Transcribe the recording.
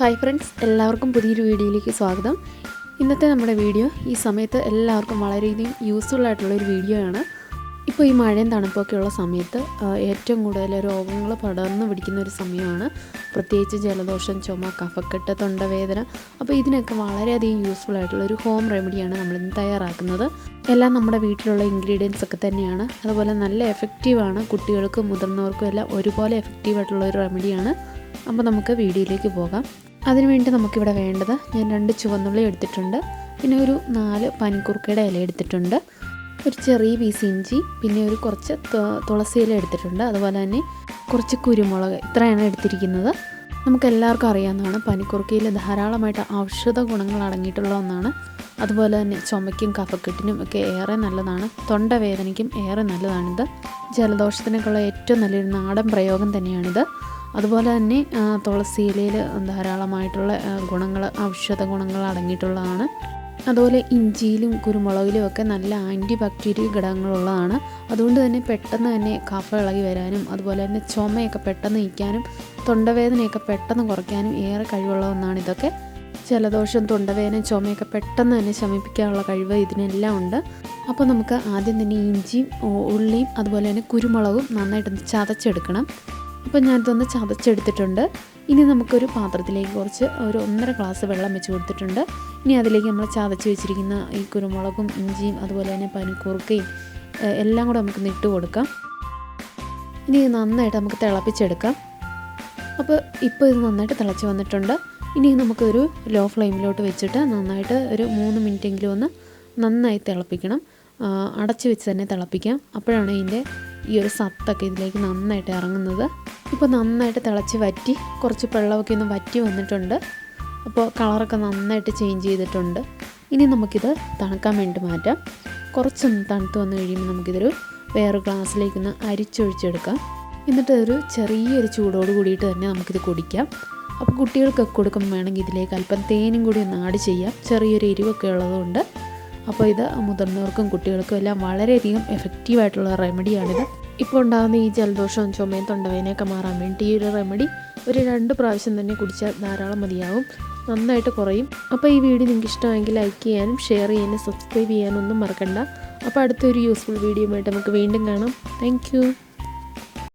Hi friends, എല്ലാവർക്കും പുതിയൊരു വീഡിയോയിലേക്ക് സ്വാഗതം. ഇന്നത്തെ നമ്മുടെ വീഡിയോ ഈ സമയത്ത് എല്ലാവർക്കും വളരെയധികം യൂസ്ഫുൾ ആയിട്ടുള്ളൊരു വീഡിയോ ആണ്. ഇപ്പോൾ ഈ മഴയും തണുപ്പൊക്കെ ഉള്ള സമയത്ത് ഏറ്റവും കൂടുതൽ രോഗങ്ങൾ പടർന്നു പിടിക്കുന്ന ഒരു സമയമാണ്. പ്രത്യേകിച്ച് ജലദോഷം, ചുമ, കഫക്കെട്ട്, തൊണ്ടവേദന. അപ്പോൾ ഇതിനൊക്കെ വളരെയധികം യൂസ്ഫുൾ ആയിട്ടുള്ളൊരു ഹോം റെമഡിയാണ് നമ്മളിന്ന് തയ്യാറാക്കുന്നത്. എല്ലാം നമ്മുടെ വീട്ടിലുള്ള ഇൻഗ്രീഡിയൻസ് ഒക്കെ തന്നെയാണ്. അതുപോലെ നല്ല എഫക്റ്റീവാണ്. കുട്ടികൾക്കും മുതിർന്നവർക്കും എല്ലാം ഒരുപോലെ എഫക്റ്റീവായിട്ടുള്ളൊരു റെമഡിയാണ്. അപ്പോൾ നമുക്ക് വീഡിയോയിലേക്ക് പോകാം. അതിനുവേണ്ടി നമുക്കിവിടെ വേണ്ടത്, ഞാൻ 2 ചുവന്നുള്ളി എടുത്തിട്ടുണ്ട്, പിന്നെ ഒരു 4 പനിക്കൂർക്കയുടെ ഇല എടുത്തിട്ടുണ്ട്, ഒരു ചെറിയ പീസ് ഇഞ്ചി, പിന്നെ ഒരു കുറച്ച് തുളസി ഇല എടുത്തിട്ടുണ്ട്, അതുപോലെ തന്നെ കുറച്ച് കുരുമുളക്. ഇത്രയാണ് എടുത്തിരിക്കുന്നത്. നമുക്കെല്ലാവർക്കും അറിയാവുന്നതാണ്, പനിക്കൂർക്കയിൽ ധാരാളമായിട്ട് ഔഷധ ഗുണങ്ങൾ അടങ്ങിയിട്ടുള്ള ഒന്നാണ്. അതുപോലെ തന്നെ ചുമയ്ക്കും കഫക്കെട്ടിനും ഒക്കെ ഏറെ നല്ലതാണ്. തൊണ്ടവേദനയ്ക്കും ഏറെ നല്ലതാണിത്. ജലദോഷത്തിനൊക്കെയുള്ള ഏറ്റവും നല്ലൊരു നാടൻ പ്രയോഗം തന്നെയാണിത്. അതുപോലെ തന്നെ തുളസി ഇലയിൽ ധാരാളമായിട്ടുള്ള ഗുണങ്ങൾ, ഔഷധ ഗുണങ്ങൾ അടങ്ങിയിട്ടുള്ളതാണ്. അതുപോലെ ഇഞ്ചിയിലും കുരുമുളകിലും ഒക്കെ നല്ല ആൻറ്റി ബാക്ടീരിയൽ ഘടകങ്ങളുള്ളതാണ്. അതുകൊണ്ട് തന്നെ പെട്ടെന്ന് തന്നെ കഫം ഇളകി വരാനും, അതുപോലെ തന്നെ ചുമയൊക്കെ പെട്ടെന്ന് നിൽക്കാനും, തൊണ്ടവേദനയൊക്കെ പെട്ടെന്ന് കുറയ്ക്കാനും ഏറെ കഴിവുള്ള ഒന്നാണ് ഇതൊക്കെ. ജലദോഷം, തൊണ്ടവേദന, ചുമയൊക്കെ പെട്ടെന്ന് തന്നെ ശമിപ്പിക്കാനുള്ള കഴിവ് ഇതിനെല്ലാം ഉണ്ട്. അപ്പോൾ നമുക്ക് ആദ്യം തന്നെ ഇഞ്ചിയും ഉള്ളിയും അതുപോലെ തന്നെ കുരുമുളകും നന്നായിട്ടൊന്ന് ചതച്ചെടുക്കണം. അപ്പോൾ ഞാനിതൊന്ന് ചതച്ചെടുത്തിട്ടുണ്ട്. ഇനി നമുക്കൊരു പാത്രത്തിലേക്ക് കുറച്ച് ഒരു 1.5 ഗ്ലാസ് വെള്ളം വെച്ച് കൊടുത്തിട്ടുണ്ട്. ഇനി അതിലേക്ക് നമ്മൾ ചതച്ച് വെച്ചിരിക്കുന്ന ഈ കുരുമുളകും ഇഞ്ചിയും അതുപോലെ തന്നെ പനിക്കൂർക്കയും എല്ലാം കൂടെ നമുക്ക് ഇട്ട് കൊടുക്കാം. ഇനി നന്നായിട്ട് നമുക്ക് തിളപ്പിച്ചെടുക്കാം. അപ്പോൾ ഇപ്പോൾ ഇത് നന്നായിട്ട് തിളച്ച് വന്നിട്ടുണ്ട്. ഇനി നമുക്കൊരു ലോ ഫ്ലെയിമിലോട്ട് വെച്ചിട്ട് നന്നായിട്ട് ഒരു 3 മിനിറ്റെങ്കിലും ഒന്ന് നന്നായി തിളപ്പിക്കണം. അടച്ച് വെച്ച് തന്നെ തിളപ്പിക്കാം. അപ്പോഴാണ് ഇതിൻ്റെ ഈ ഒരു സത്തൊക്കെ ഇതിലേക്ക് നന്നായിട്ട് ഇറങ്ങുന്നത്. ഇപ്പോൾ നന്നായിട്ട് തിളച്ച് വറ്റി, കുറച്ച് വെള്ളമൊക്കെ ഒന്ന് വറ്റി വന്നിട്ടുണ്ട്. അപ്പോൾ കളറൊക്കെ നന്നായിട്ട് ചേഞ്ച് ചെയ്തിട്ടുണ്ട്. ഇനി നമുക്കിത് തണുക്കാൻ വേണ്ടി മാറ്റാം. കുറച്ചൊന്ന് തണുത്ത് വന്ന് കഴിയുമ്പോൾ നമുക്കിതൊരു വേറെ ഗ്ലാസ്സിലേക്കൊന്ന് അരിച്ചൊഴിച്ചെടുക്കാം. എന്നിട്ട് ഒരു ചെറിയൊരു ചൂടോട് കൂടിയിട്ട് തന്നെ നമുക്കിത് കുടിക്കാം. അപ്പോൾ കുട്ടികൾക്കൊക്കെ കൊടുക്കുമ്പോൾ വേണമെങ്കിൽ ഇതിലേക്ക് അല്പം തേനും കൂടി ഒന്ന് ആഡ് ചെയ്യാം. ചെറിയൊരു എരിവൊക്കെ ഉള്ളതുകൊണ്ട്. അപ്പോൾ ഇത് മുതിർന്നവർക്കും കുട്ടികൾക്കും എല്ലാം വളരെയധികം എഫക്റ്റീവായിട്ടുള്ള റെമഡിയാണിത്. ഇപ്പോൾ ഉണ്ടാകുന്ന ഈ ജലദോഷവും ചുമയും തൊണ്ടവേദനയൊക്കെ മാറാൻ വേണ്ടി ഈ ഒരു റെമഡി ഒരു 2 പ്രാവശ്യം തന്നെ കുടിച്ചാൽ ധാരാളം മതിയാവും. നന്നായിട്ട് കുറയും. അപ്പോൾ ഈ വീഡിയോ നിങ്ങൾക്ക് ഇഷ്ടമായെങ്കിൽ ലൈക്ക് ചെയ്യാനും ഷെയർ ചെയ്യാനും സബ്സ്ക്രൈബ് ചെയ്യാനൊന്നും മറക്കണ്ട. അപ്പോൾ അടുത്തൊരു യൂസ്ഫുൾ വീഡിയോ ആയിട്ട് നമുക്ക് വീണ്ടും കാണാം. താങ്ക്